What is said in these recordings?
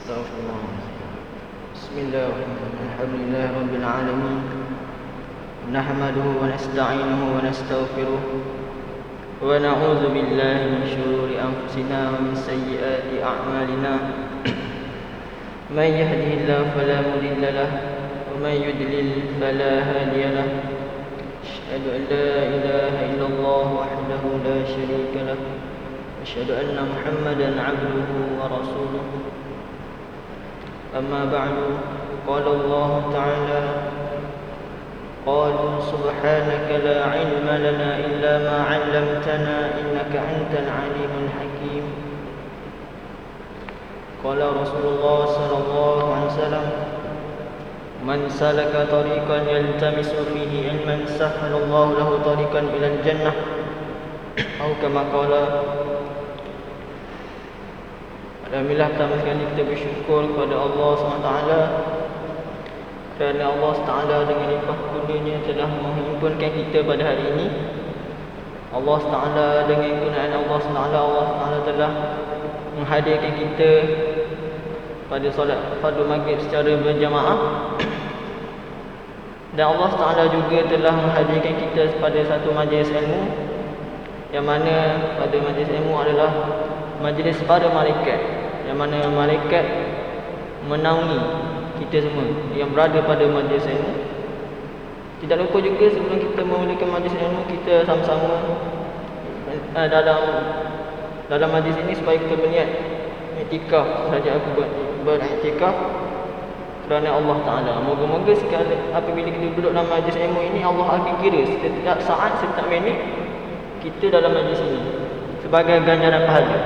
استغفر الله. بسم الله الرحمن الرحيم. الحمد لله رب العالمين، نحمده ونستعينه ونستغفره ونعوذ بالله من شرور أنفسنا ومن سيئات أعمالنا. من يهده الله فلا مضل له ومن يضلل فلا هادي له. أشهد أن لا إله إلا الله وحده لا شريك له، أشهد أن محمدا عبده ورسوله. أما بعد، قال الله تعالى: قالوا سبحانك لا علم لنا إلا ما علمتنا إنك أنت العليم الحكيم. قال رسول الله صلى الله عليه وسلم: من سلك طريقا يلتمس فيه علما سهل الله له طريقا إلى الجنة، أو كما قال. Alhamdulillah, pertama sekali kita bersyukur kepada Allah SWT kerana Allah SWT dengan limpah kurnianya telah menghimpunkan kita pada hari ini. Allah SWT dengan kegunaan Allah SWT telah menghadirkan kita pada solat fardu maghrib secara berjamaah. Dan Allah SWT juga telah menghadirkan kita pada satu majlis ilmu, yang mana pada majlis ilmu adalah majlis para malaikat, yang mana malaikat menaungi kita semua yang berada pada majlis ilmu. Tidak lupa juga sebelum kita memulakan majlis ilmu, kita sama-sama dalam majlis ini supaya kita berniat iktikaf saja. Aku beriktikaf kerana Allah Ta'ala. Moga-moga sekali apabila kita duduk dalam majlis ilmu ini, Allah akan kira setiap saat, setiap minit kita dalam majlis ini sebagai ganjaran pahala.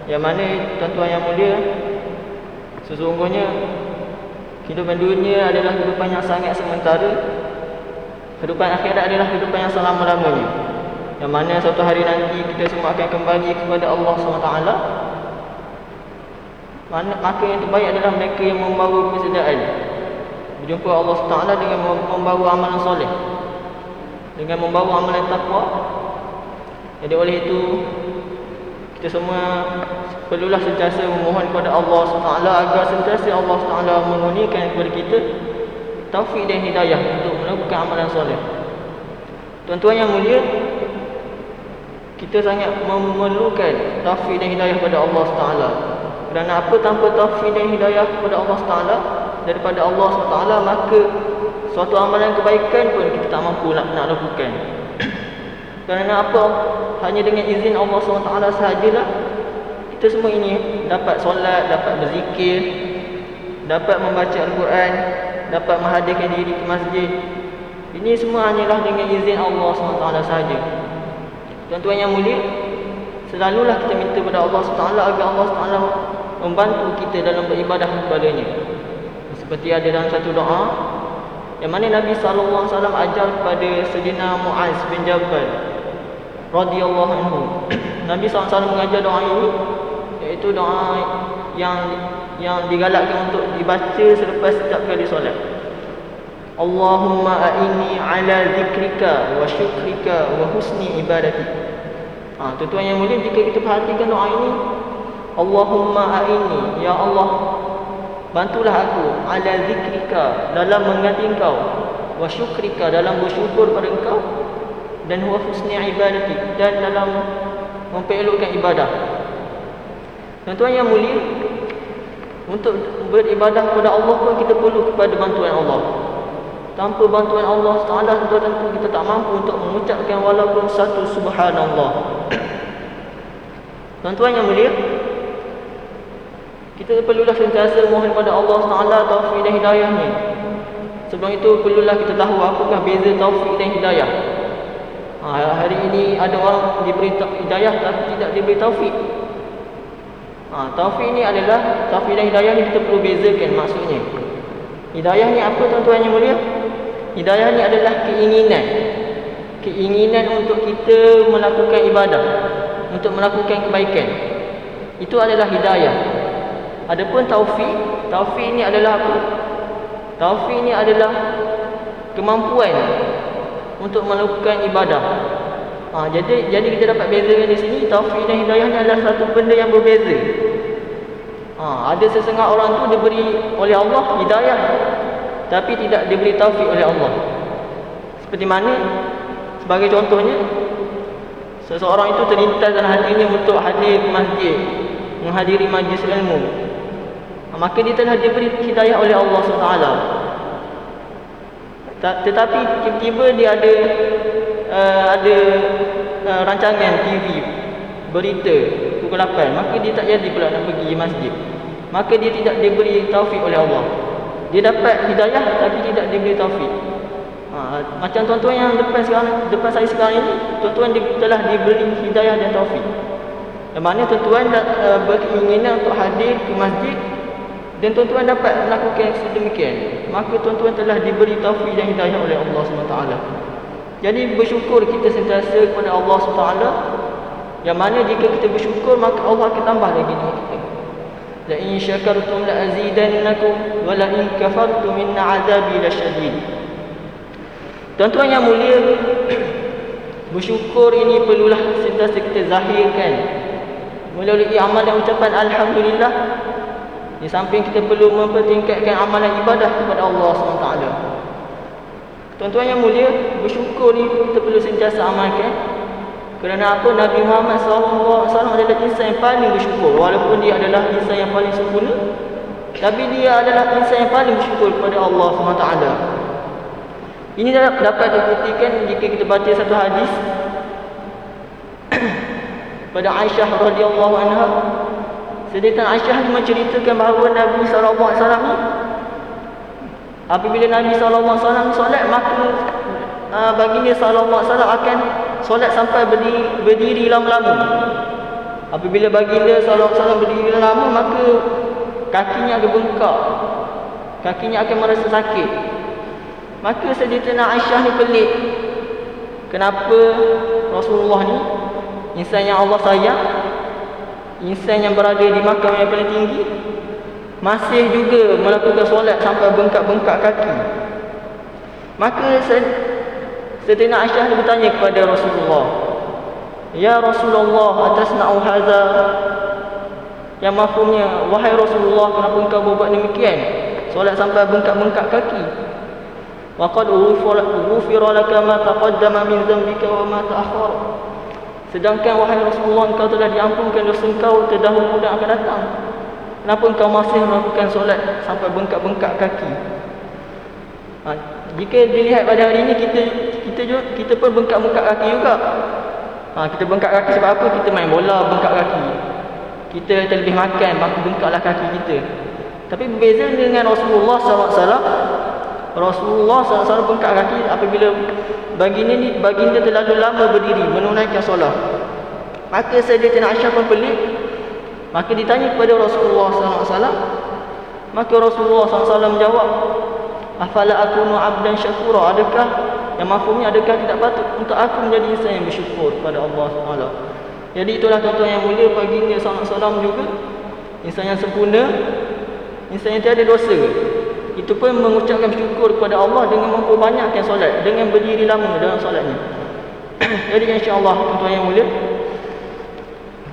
Yang mana tuan-tuan yang mulia, sesungguhnya kehidupan dunia adalah kehidupan yang sangat sementara. Kehidupan akhirat adalah kehidupan yang selama-lamanya, yang mana suatu hari nanti kita semua akan kembali kepada Allah SWT. Maka yang terbaik adalah mereka yang membawa persediaan berjumpa Allah SWT dengan membawa amalan soleh, dengan membawa amalan taqwa. Jadi oleh itu, kita semua perlulah sentiasa memohon kepada Allah SWT agar sentiasa Allah SWT mengurniakan kepada kita taufik dan hidayah untuk melakukan amalan soleh. Tuan-tuan yang mulia, kita sangat memerlukan taufik dan hidayah kepada Allah SWT. Kerana apa tanpa taufik dan hidayah kepada Allah SWT daripada Allah SWT, maka suatu amalan kebaikan pun kita tak mampu nak lakukan. Kerana apa? Hanya dengan izin Allah SWT sahajalah kita semua ini dapat solat, dapat berzikir, dapat membaca Al-Quran, dapat menghadirkan diri ke masjid. Ini semua hanyalah dengan izin Allah SWT sahaja. Tuan-tuan yang mulia, selalulah kita minta kepada Allah SWT agar Allah SWT membantu kita dalam beribadah kepadanya. Seperti ada dalam satu doa yang mana Nabi SAW ajar kepada Sayyidina Muaz bin Jabal radhiyallahu anhu. Nabi SAW mengajar doa ini, iaitu doa yang digalakkan untuk dibaca selepas setiap kali solat. Allahumma a'inni ala zikrika wa syukrika wa husni ibadati. Tuan-tuan yang mulia, jika kita perhatikan doa ini, Allahumma a'inni, ya Allah, bantulah aku, ala zikrika, dalam mengingati engkau, wa syukrika, dalam bersyukur pada engkau, dan huwa husni ibadati, dan dalam memperelokkan ibadah. Tuan-tuan yang mulia, untuk beribadah kepada Allah pun kita perlu kepada bantuan Allah. Tanpa bantuan Allah Ta'ala, tentu kita tak mampu untuk mengucapkan walaupun satu subhanallah. Tuan-tuan yang mulia, kita perlulah sentiasa mohon kepada Allah Ta'ala taufik dan hidayahnya. Sebelum itu perlulah kita tahu apakah beza taufik dan hidayah. Hari ini ada orang diberi hidayah tapi tidak diberi taufik. Taufik ini adalah, taufik dan hidayah ni kita perlu bezakan maksudnya. Hidayah ni apa, tuan-tuan yang mulia? Hidayah ni adalah keinginan untuk kita melakukan ibadah, untuk melakukan kebaikan. Itu adalah hidayah. Adapun taufik ni adalah apa? Taufik ni adalah kemampuan untuk melakukan ibadah. Jadi kita dapat bezakan di sini, taufik dan hidayah ni adalah satu benda yang berbeza. Ada sesengah orang tu diberi oleh Allah hidayah, tapi tidak diberi taufik oleh Allah. Seperti mana? Sebagai contohnya, seseorang itu terlintas dalam hatinya untuk hadir ke masjid, menghadiri majlis ilmu, maka dia telah diberi hidayah oleh Allah SWT. Tetapi tiba-tiba dia ada rancangan TV, berita pukul 8, maka dia tak jadi pula nak pergi masjid. Maka dia tidak diberi taufik oleh Allah. Dia dapat hidayah tapi tidak diberi taufik. Macam tuan-tuan yang depan saya sekarang ini, tuan-tuan telah diberi hidayah dan taufik. Yang mana tuan-tuan berkeinginan untuk hadir ke masjid dan tuan-tuan dapat melakukan sedemikian, maka tuan-tuan telah diberi taufik dan hidayah oleh Allah SWT. Jadi bersyukur kita sentiasa kepada Allah SWT. Yang mana jika kita bersyukur, maka Allah akan tambah lagi nikmat kita. La in syakartum la azidannakum wa la in kafartum inna azabi lasyadid. Tuan-tuan yang mulia, bersyukur ini perlulah sentiasa kita zahirkan melalui amalan ucapan alhamdulillah. Di samping kita perlu mempertingkatkan amalan ibadah kepada Allah SWT. Tuan-tuan yang mulia, bersyukur ni kita perlu sentiasa amalkan. Kerana apa? Nabi Muhammad SAW adalah insan yang paling bersyukur. Walaupun dia adalah insan yang paling sempurna, tapi dia adalah insan yang paling bersyukur kepada Allah SWT. Ini dapat dibuktikan jika kita baca satu hadis pada Aisyah radhiyallahu anha. Sedangkan Aisyah menceritakan bahawa Nabi SAW apabila Nabi SAW solat, maka baginda SAW akan solat sampai berdiri lama-lama. Apabila baginda SAW berdiri lama, maka kakinya akan bengkak, kakinya akan merasa sakit. Maka Sayyidatina Aisyah ni pelik, kenapa Rasulullah ni, insan yang Allah sayang, insan yang berada di makam yang paling tinggi, masih juga melakukan solat sampai bengkak-bengkak kaki. Maka Sayyidatina Aisyah bertanya kepada Rasulullah, "Ya Rasulullah, atasna'u hadza?" Yang mafhumnya, wahai Rasulullah, kenapa engkau berbuat demikian? Solat sampai bengkak-bengkak kaki. Wa qad ghufira laka ma taqaddama min dhanbika wa ma ta'akhkhar. Sedangkan wahai Rasulullah, engkau telah diampunkan dosa engkau terdahulu dan akan datang. Kenapa engkau masih melakukan solat sampai bengkak-bengkak kaki? Jika dilihat pada hari ini, kita pun bengkak-bengkak kaki juga. Kita bengkak kaki sebab apa? Kita main bola, bengkak kaki. Kita terlebih makan, maka bengkaklah kaki kita. Tapi berbeza dengan Rasulullah SAW. Rasulullah SAW bengkak kaki apabila baginda terlalu lama berdiri menunaikan solat. Maka Sayyidatina Aisyah pun pelik. Maka ditanya kepada Rasulullah SAW. Maka Rasulullah SAW menjawab, "Afala akunu 'abdan syakura?" Adakah yang mafhumnya, adakah tidak patut untuk aku menjadi insan yang bersyukur kepada Allah SWT? Jadi itulah tuan-tuan yang mulia, baginda SAW juga insan yang sempurna, insan yang tiada dosa. Itu pun mengucapkan syukur kepada Allah dengan memperbanyakkan solat, dengan berdiri lama dalam solatnya. Jadi insya-Allah tuan-tuan yang mulia,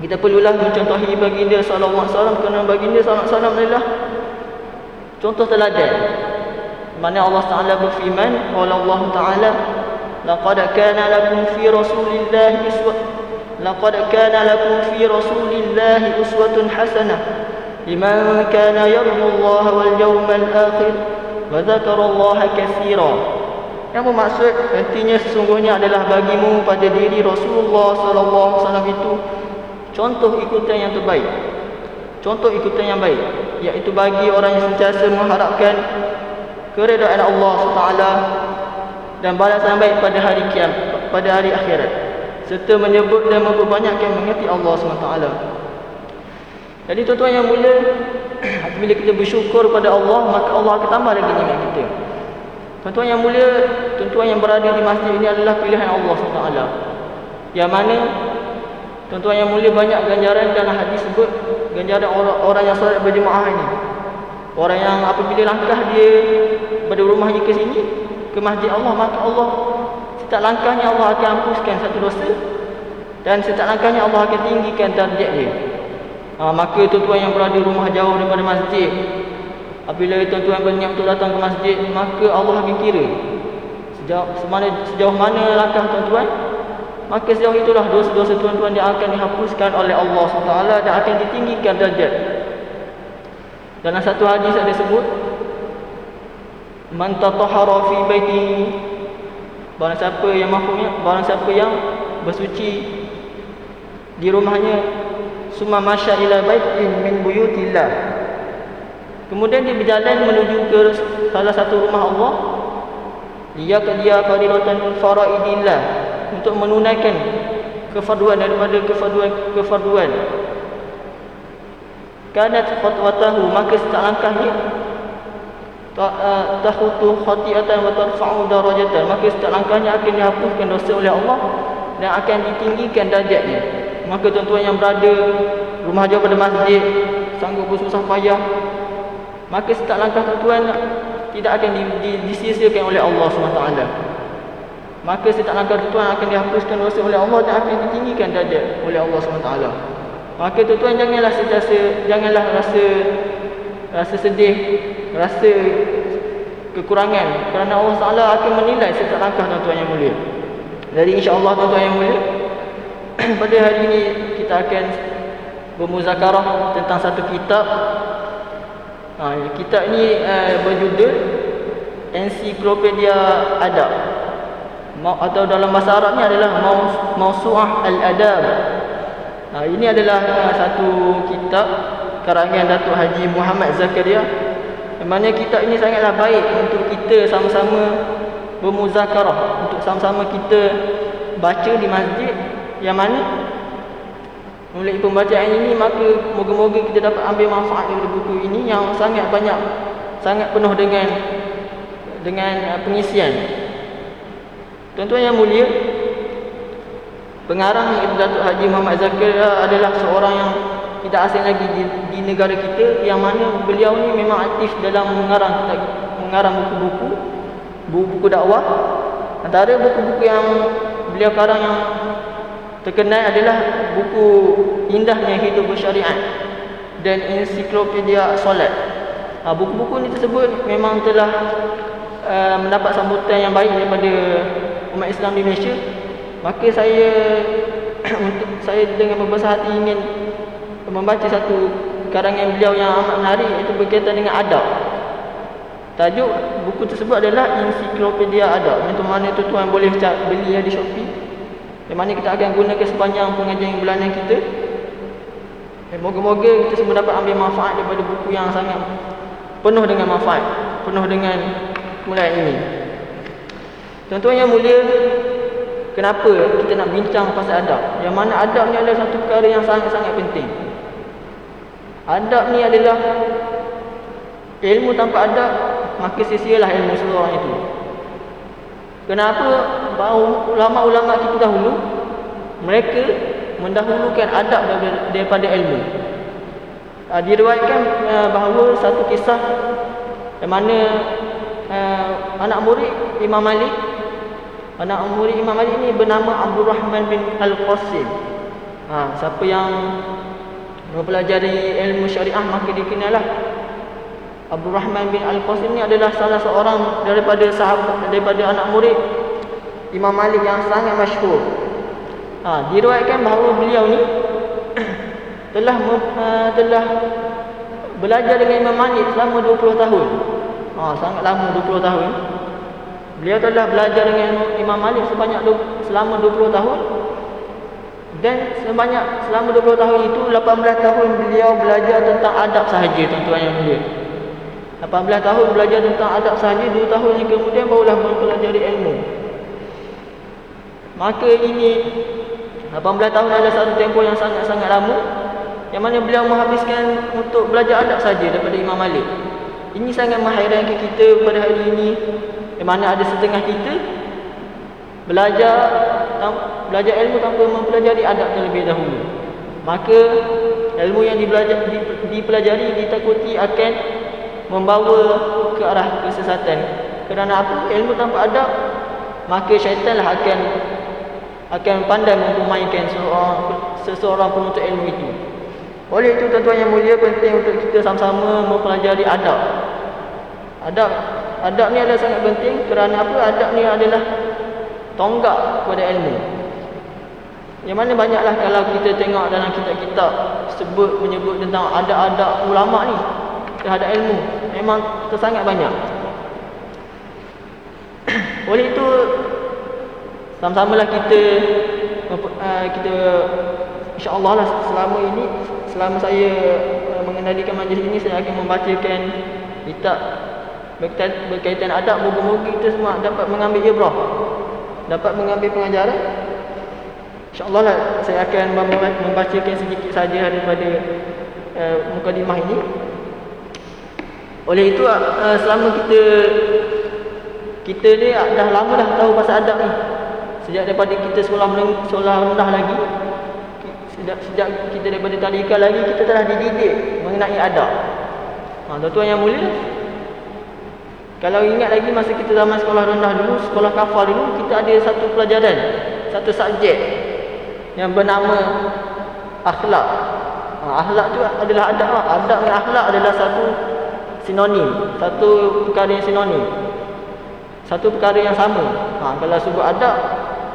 kita perlulah mencontohi baginda sallallahu alaihi wasallam, kerana baginda sallallahu alaihi wasallam adalah contoh teladan. Mana Allah Taala berfirman, qala Allah Taala, laqad kana lakum fi rasulillahi uswatun hasanah liman kana yarjullaha wal yawmal akhir wa dzakarallaha katsira. Yang bermaksud, artinya sesungguhnya adalah bagimu pada diri Rasulullah sallallahu alaihi wasallam itu contoh ikutan yang terbaik, contoh ikutan yang baik, iaitu bagi orang yang sentiasa mengharapkan keredaan Allah SWT dan balasan baik pada hari kiamat, pada hari akhirat, serta menyebut dan memperbanyakkan mengerti Allah SWT. Jadi tuan-tuan yang mulia, bila kita bersyukur pada Allah, maka Allah akan tambah lagi nikmat kita. Tuan-tuan yang mulia, tuan-tuan yang berada di masjid ini adalah pilihan Allah SWT, yang mana tuan-tuan yang mulia banyak ganjaran dalam hadis sebut, ganjaran orang yang solat berjemaah ini. Orang yang apabila langkah dia pada rumahnya ke sini, ke masjid Allah, maka Allah setiap langkahnya Allah akan hapuskan satu dosa, dan setiap langkahnya Allah akan tinggikan darjat dia. Maka tuan-tuan yang berada rumah jauh daripada masjid, apabila tuan-tuan berniat untuk datang ke masjid, maka Allah akan kira sejauh mana langkah tuan-tuan, maka sejauh itulah dosa-dosa tuan-tuan dia akan dihapuskan oleh Allah SWT dan akan ditinggikan darjat. Dalam satu hadis ada sebut, man tatahhara fi baitihi, barang siapa yang mafhumnya, barang siapa yang bersuci di rumahnya, summa masya ila baitin min buyutillah, kemudian dia berjalan menuju ke salah satu rumah Allah, liyaqdiya faridatan faraidillah, untuk menunaikan kefarduan daripada kefarduan, kanat khatwatahu, maka setiap langkahnya tahutu khati'atan wa tarfa'u darajatan, maka setiap langkahnya akan dihapuskan dosa oleh Allah dan akan ditinggikan darjatnya. Maka tuan-tuan yang berada rumah jauh pada masjid, sanggup bersusah payah, maka setiap langkah tuan-tuan tidak akan disisikan oleh Allah SWT. Maka setiap langkah tuan-tuan akan dihapuskan dosa oleh Allah dan akan ditinggikan darjat oleh Allah SWT. Maka tuan-tuan janganlah rasa sedih, rasa kekurangan, kerana Allah SWT akan menilai setiap langkah tuan-tuan yang mulia. Jadi insya-Allah tuan-tuan yang mulia, pada hari ini kita akan bermuzakarah tentang satu kitab. Kitab ini berjudul Ensiklopedia Adab, atau dalam bahasa Arabnya adalah Mawsu'ah Al-Adab. Ini adalah satu kitab karangan Datuk Haji Muhammad Zakaria, di mana kitab ini sangatlah baik untuk kita sama-sama bermuzakarah, untuk sama-sama kita baca di masjid. Yang mana melalui pembacaan ini, maka moga-moga kita dapat ambil manfaat dari buku ini yang sangat banyak, sangat penuh dengan pengisian. Tuan-tuan yang mulia, pengarang Datuk Haji Muhammad Zakaria adalah seorang yang tidak asing lagi di negara kita, yang mana beliau ni memang aktif dalam mengarang buku dakwah. Antara buku-buku yang beliau karang yang terkenal adalah buku Indahnya Hidup Bersyariat dan Ensiklopedia Solat. Buku-buku ini tersebut memang telah mendapat sambutan yang baik daripada umat Islam di Malaysia. Maka saya dengan berbesar hati ingin membaca satu karangan beliau yang amat menarik, iaitu berkaitan dengan adab. Tajuk buku tersebut adalah Ensiklopedia Adab, yang mana tuan-tuan boleh beli di Shopee, yang mana kita akan gunakan sepanjang pengajian bulanan kita. Moga-moga kita semua dapat ambil manfaat daripada buku yang sangat penuh dengan manfaat, penuh dengan mulai ini. Tuan-tuan yang mulia, kenapa kita nak bincang pasal adab? Yang mana adab ni adalah satu perkara yang sangat-sangat penting. Adab ni adalah ilmu. Tanpa adab, maka sia-sialah ilmu seseorang itu. Kenapa ulama-ulama kita dahulu, mereka mendahulukan adab daripada ilmu. Diriwayatkan bahawa satu kisah di mana anak murid Imam Malik ini bernama Abdul Rahman bin Al-Qasim. Siapa yang mempelajari ilmu syariah maka dikenallah Abdul Rahman bin Al-Qasim ni adalah salah seorang daripada anak murid Imam Malik yang sangat masyhur. Diriwayatkan bahawa beliau ni telah belajar dengan Imam Malik selama 20 tahun. Sangat lama, 20 tahun. Beliau telah belajar dengan Imam Malik selama 20 tahun. Dan selama 20 tahun itu, 18 tahun beliau belajar tentang adab sahaja, tuan-tuan yang mulia. 18 tahun belajar tentang adab sahaja, 2 tahun yang kemudian barulah mempelajari ilmu. Maka ini 18 tahun adalah satu tempoh yang sangat-sangat lama, yang mana beliau menghabiskan untuk belajar adab saja daripada Imam Malik. Ini sangat menghairankan kita pada hari ini, yang mana ada setengah kita belajar ilmu tanpa mempelajari adab terlebih dahulu. Maka ilmu yang dipelajari ditakuti akan membawa ke arah kesesatan. Kerana apa? Ilmu tanpa adab, maka syaitanlah akan pandai mempermainkan seseorang penuntut ilmu itu. Oleh itu tuan-tuan yang mulia, penting untuk kita sama-sama mempelajari adab. Adab ni adalah sangat penting. Kerana apa? Adab ni adalah tonggak kepada ilmu. Yang mana banyaklah kalau kita tengok dalam kitab-kitab menyebut tentang adab-adab ulama ni terhadap ilmu, memang sangat banyak. Oleh itu sama-samalah kita insya-Allah lah selama saya mengendalikan majlis ini, saya akan membacakan kitab berkaitan adab. Moga-moga kita semua dapat mengambil ibrah, dapat mengambil pengajaran. InsyaAllah lah saya akan membacakan sedikit saja daripada mukadimah ini. Oleh itu selama kita ni dah lama dah tahu pasal adab ni. Sejak daripada kita sekolah rendah lagi, sejak kita daripada tadika lagi, kita telah dididik mengenai adab. Tuan-tuan yang mulia, kalau ingat lagi masa kita zaman sekolah rendah dulu, sekolah kafar dulu, kita ada satu pelajaran, satu subjek yang bernama akhlak. Akhlak tu adalah adab. Adab dan akhlak adalah satu sinonim, satu perkara yang sinonim, satu perkara yang sama. Kalau sebut adab,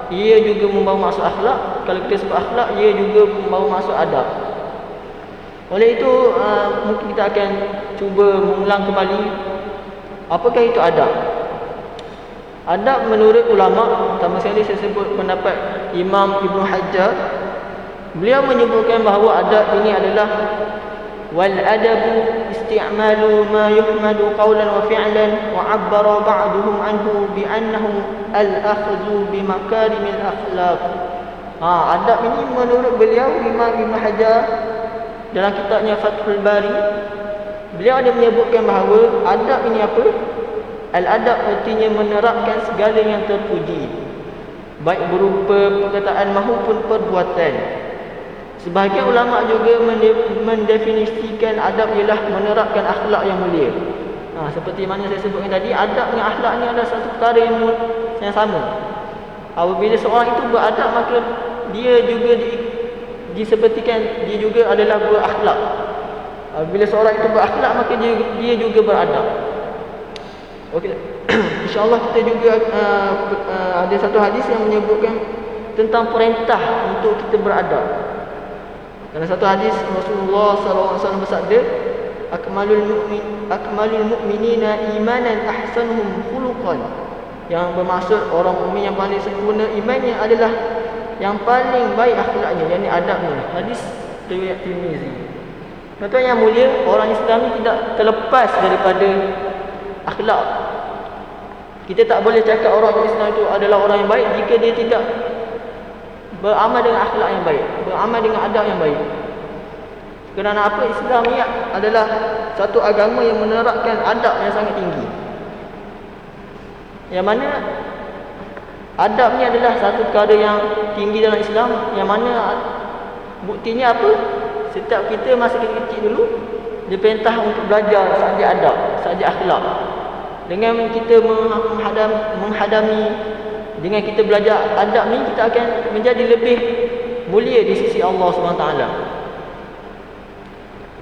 ia juga membawa maksud akhlak. Kalau kita sebut akhlak, ia juga membawa maksud adab. Oleh itu mungkin kita akan cuba mengulang kembali apakah itu adab. Adab menurut ulama, pertama sekali saya sebut pendapat Imam Ibn Hajar. Beliau menyebutkan bahawa adab ini adalah wal adabu isti'malu ma yuhmadu qawlan wa fi'lan wa 'abbara ba'duhum anhu bi annahu al-akhdhu bi makarimil akhlaq. Adab ini menurut beliau Imam Ibn Hajar dalam kitabnya Fathul Bari, beliau ada menyebutkan bahawa adab ini apa? Al-adab artinya menerapkan segala yang terpuji, baik berupa perkataan maupun perbuatan. Sebahagian ulama juga mendefinisikan adab ialah menerapkan akhlak yang mulia. Seperti mana saya sebutkan tadi, adab dengan akhlak ni adalah satu perkara yang sama. Apabila seorang itu beradab, maka dia juga disepertikan dia juga adalah berakhlak. Bila seorang itu berakhlak, maka dia juga beradab. Okey. InsyaAllah kita juga ada satu hadis yang menyebutkan tentang perintah untuk kita beradab. Dalam satu hadis Rasulullah SAW bersabda, akmalul mu'minina imanan ahsanuhum khuluqan. Yang bermaksud orang mukmin yang paling sempurna imannya adalah yang paling baik akhlaknya, yakni adabnya. Hadis riwayat Tirmizi. Tuan-tuan yang mulia, orang Islam ni tidak terlepas daripada akhlak. Kita tak boleh cakap orang Islam itu adalah orang yang baik jika dia tidak beramal dengan akhlak yang baik, beramal dengan adab yang baik. Kerana apa? Islam ni adalah satu agama yang menerapkan adab yang sangat tinggi. Yang mana adab ni adalah satu perkara yang tinggi dalam Islam. Yang mana buktinya apa? Setiap kita masa kecil dulu diperintah untuk belajar subjek adab, subjek akhlak. Dengan kita menghadami, dengan kita belajar adab ni, kita akan menjadi lebih mulia di sisi Allah SWT.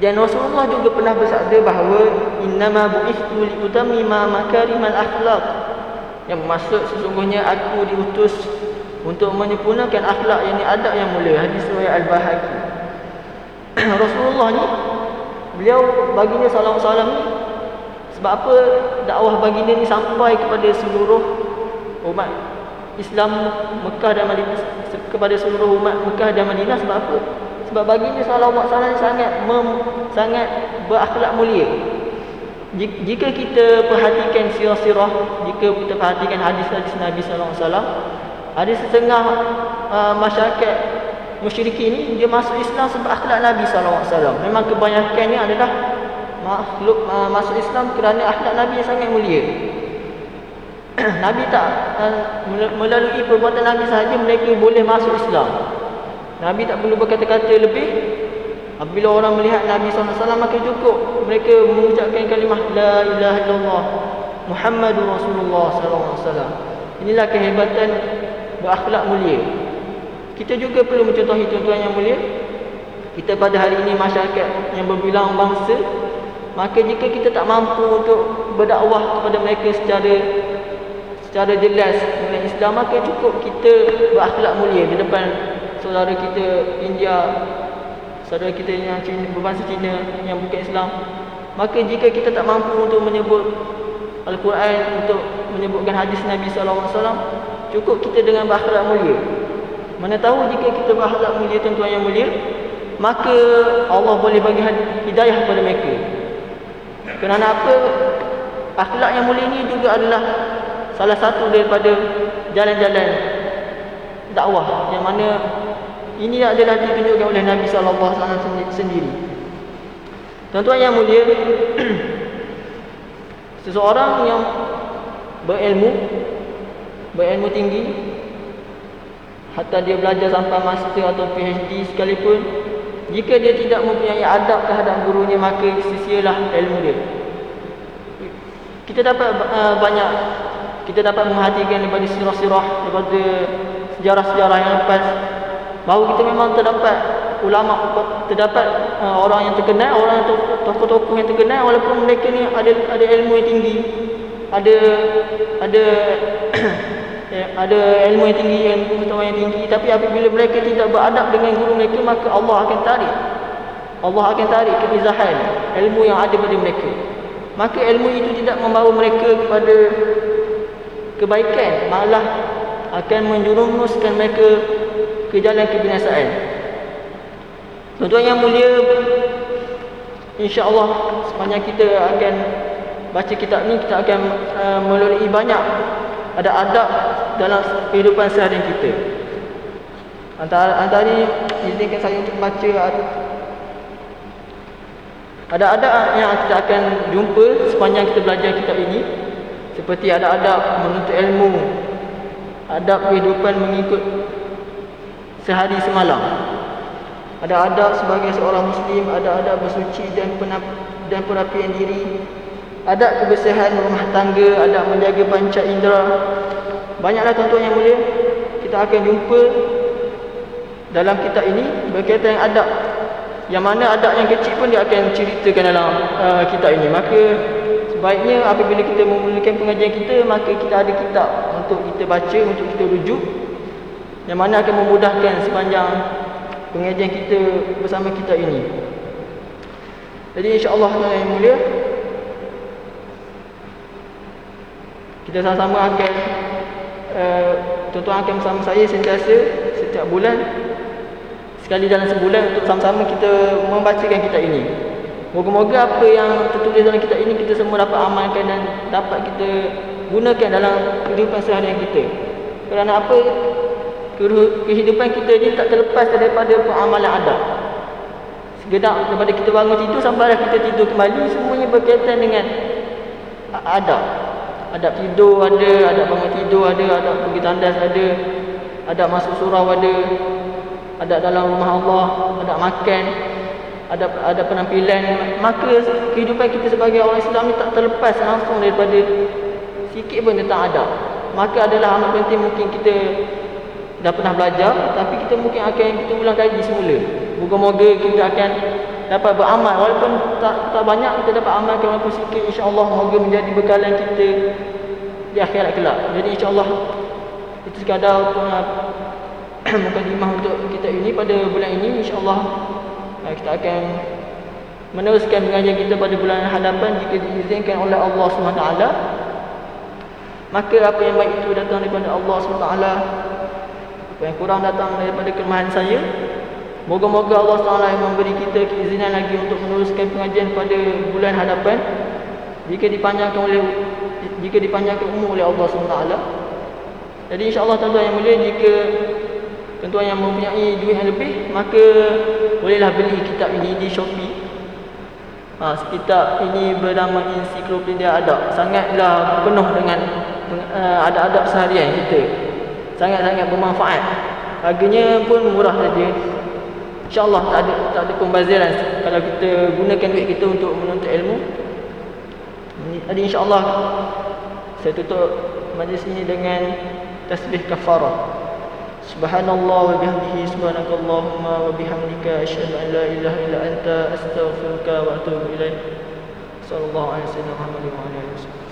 Dan Rasulullah juga pernah bersabda bahawa innama bu'ithu liutammima makarimal akhlaq. Yang maksud sesungguhnya aku diutus untuk menyempurnakan akhlak, yakni adab yang mulia. Hadis riwayat Al-Bahaqi. Rasulullah ni, beliau baginda sallallahu alaihi wasallam ni, sebab apa dakwah baginda ni sampai kepada seluruh umat Islam Mekah dan Madinah, kepada seluruh umat Mekah dan Madinah. Sebab apa? Sebab baginda sallallahu alaihi wasallam sangat berakhlak mulia. Jika kita perhatikan sirah-sirah, jika kita perhatikan hadis-hadis Nabi sallallahu alaihi wasallam, ada setengah masyarakat musyrikin ni dia masuk Islam sebab akhlak Nabi sallallahu alaihi wasallam. Memang kebanyakannya adalah makhluk masuk Islam kerana akhlak Nabi yang sangat mulia. Nabi tak melalui perbuatan Nabi sahaja mereka boleh masuk Islam. Nabi tak perlu berkata-kata lebih. Apabila orang melihat Nabi SAW, maka cukup mereka mengucapkan kalimah La ilaha illallah Muhammadur Rasulullah SAW. Inilah kehebatan berakhlak mulia. Kita juga perlu mencontohi tuan-tuan yang mulia. kita pada hari ini masyarakat yang berbilang bangsa, maka jika kita tak mampu untuk berdakwah kepada mereka secara jelas mengenai Islam, maka cukup kita berakhlak mulia di depan saudara kita India, saudara kita yang berbangsa Cina yang bukan Islam. Maka jika kita tak mampu untuk menyebut Al-Quran, untuk menyebutkan hadis Nabi SAW, cukup kita dengan berakhlak mulia. Mana tahu jika kita berakhlak mulia, tuan-tuan yang mulia, maka Allah boleh bagi hidayah kepada mereka. Kerana apa? Akhlak yang mulia ini juga adalah salah satu daripada jalan-jalan dakwah, yang mana ini adalah ditunjukkan oleh Nabi SAW sendiri. Tuan-tuan yang mulia, seseorang yang berilmu tinggi, hatta dia belajar sampai master atau PhD sekalipun, jika dia tidak mempunyai adab terhadap gurunya, maka sia-sialah ilmu dia. Kita dapat memerhatikan daripada sirah-sirah, daripada sejarah-sejarah yang lepas, bahawa kita memang terdapat ulama, terdapat orang yang terkenal, orang tokoh-tokoh yang terkenal, walaupun mereka ni ada ilmu yang tinggi, ada ilmu yang tinggi, ilmu pengetahuan yang tinggi, tapi apabila mereka tidak beradab dengan guru mereka, maka Allah akan tarik kemizahan ilmu yang ada pada mereka. Maka ilmu itu tidak membawa mereka kepada kebaikan, malah akan menjerumuskan mereka ke jalan kebinasaan. Tuan-tuan yang mulia, insya-Allah sepanjang kita akan baca kitab ni, kita akan melalui banyak ada adab dalam kehidupan seharian kita. Antara izinkan saya untuk baca ada adab yang kita akan jumpa sepanjang kita belajar kitab ini, seperti ada adab menuntut ilmu, adab kehidupan mengikut sehari semalam, ada adab sebagai seorang Muslim, ada adab bersuci dan perapian diri, adab kebersihan rumah tangga, adab menjaga panca indera. Banyaklah tuan-tuan yang mulia kita akan jumpa dalam kitab ini berkaitan dengan adab, yang mana adab yang kecil pun dia akan ceritakan dalam kitab ini. Maka sebaiknya apabila kita memulakan pengajian kita, maka kita ada kitab untuk kita baca, untuk kita rujuk, yang mana akan memudahkan sepanjang pengajian kita bersama kitab ini. Jadi insya-Allah tuan-tuan yang mulia, kita sama-sama akan tuan-tuan akan bersama saya sentiasa setiap bulan, sekali dalam sebulan, untuk sama-sama kita membacakan kitab ini. Moga-moga apa yang tertulis dalam kitab ini kita semua dapat amalkan dan dapat kita gunakan dalam kehidupan seharian kita. Kerana apa? Kehidupan kita ni tak terlepas daripada amalan adab. Segenap daripada kita bangun tidur sampai kita tidur kembali, semuanya berkaitan dengan adab. Adab tidur ada, adab bangun tidur ada, adab pergi tandas ada, adab masuk surau ada, adab dalam rumah Allah, adab makan, adab penampilan. Maka kehidupan kita sebagai orang Islam ni tak terlepas langsung daripada sikit pun tentang adab. Maka adalah amat penting. Mungkin kita dah pernah belajar, tapi kita mungkin akan kita ulang kaji semula. Moga-moga kita akan dapat beramal, walaupun tak banyak kita dapat amalkan, walaupun sikit, insya-Allah moga menjadi bekalan kita di akhirat kelak. Jadi insya-Allah itu sekadar mukadimah untuk kita ini pada bulan ini. InsyaAllah kita akan meneruskan pengajian kita pada bulan hadapan jika diizinkan oleh Allah SWT. Maka apa yang baik itu datang daripada Allah SWT, apa yang kurang datang daripada kelemahan saya. Moga-moga Allah SWT yang memberi kita keizinan lagi untuk meneruskan pengajian pada bulan hadapan, jika dipanjangkan umur oleh Allah SWT. Jadi insya-Allah tuan-tuan yang mulia, jika tuan-tuan yang mempunyai duit yang lebih, maka bolehlah beli kitab ini di Shopee. Kitab ini bernama Ensiklopedia Adab. Sangatlah penuh dengan adab-adab seharian kita. Sangat-sangat bermanfaat. Harganya pun murah saja. InsyaAllah tak ada pembaziran kalau kita gunakan duit kita untuk menuntut ilmu. Jadi insyaAllah saya tutup majlis ini dengan tasbih kafarah. Subhanallah wa bihamdihi, subhanakallahumma wa bihamdika, asyhadu an la ilaha illa anta, astaghfiruka wa atubu ilaik. Sallallahu alaihi wasallam.